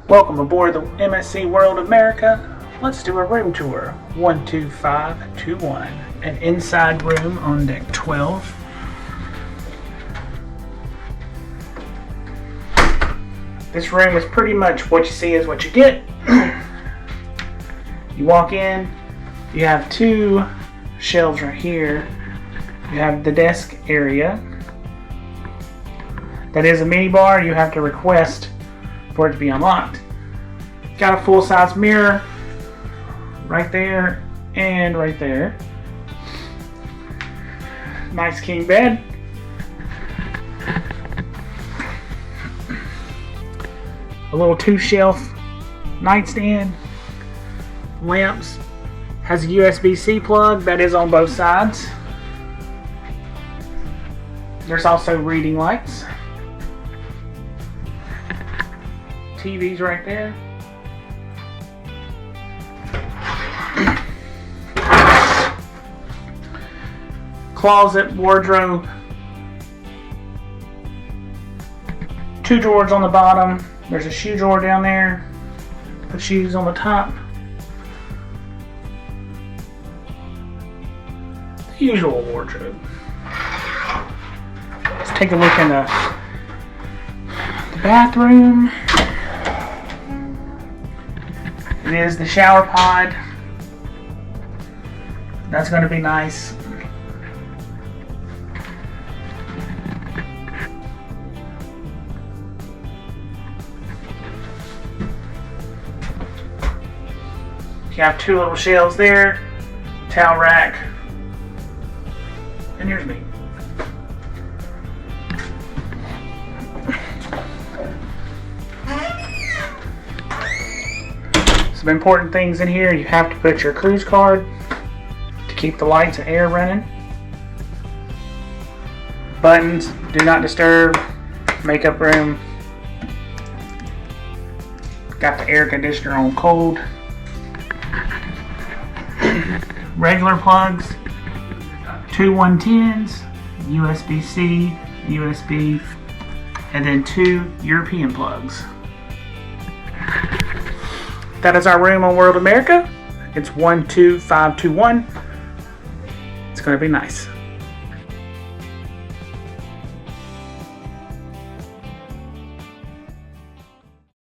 Welcome aboard the MSC World America. Let's do a room tour. 12521. An inside room on deck 12. This room is pretty much what you see is what you get. You walk in, you have two shelves right here. You have the desk area. That is a mini bar. You have to request for it to be unlocked. Got a full-size mirror right there and right there. Nice king bed. A little 2-shelf nightstand. Lamps. Has a USB-C plug that is on both sides. There's also reading lights. TV's right there. Closet, wardrobe. 2 drawers on the bottom. There's a shoe drawer down there. Put shoes on the top. The usual wardrobe. Let's take a look in the bathroom. It is the shower pod. That's going to be nice. You have 2 little shelves there, towel rack, and here's me. Some important things in here. You have to put your cruise card to keep the lights and air running. Buttons, do not disturb, makeup room. Got the air conditioner on cold. Regular plugs, 2 110s, USB-C, USB, and then 2 European plugs. That is our room on World America. It's 12521. It's going to be nice.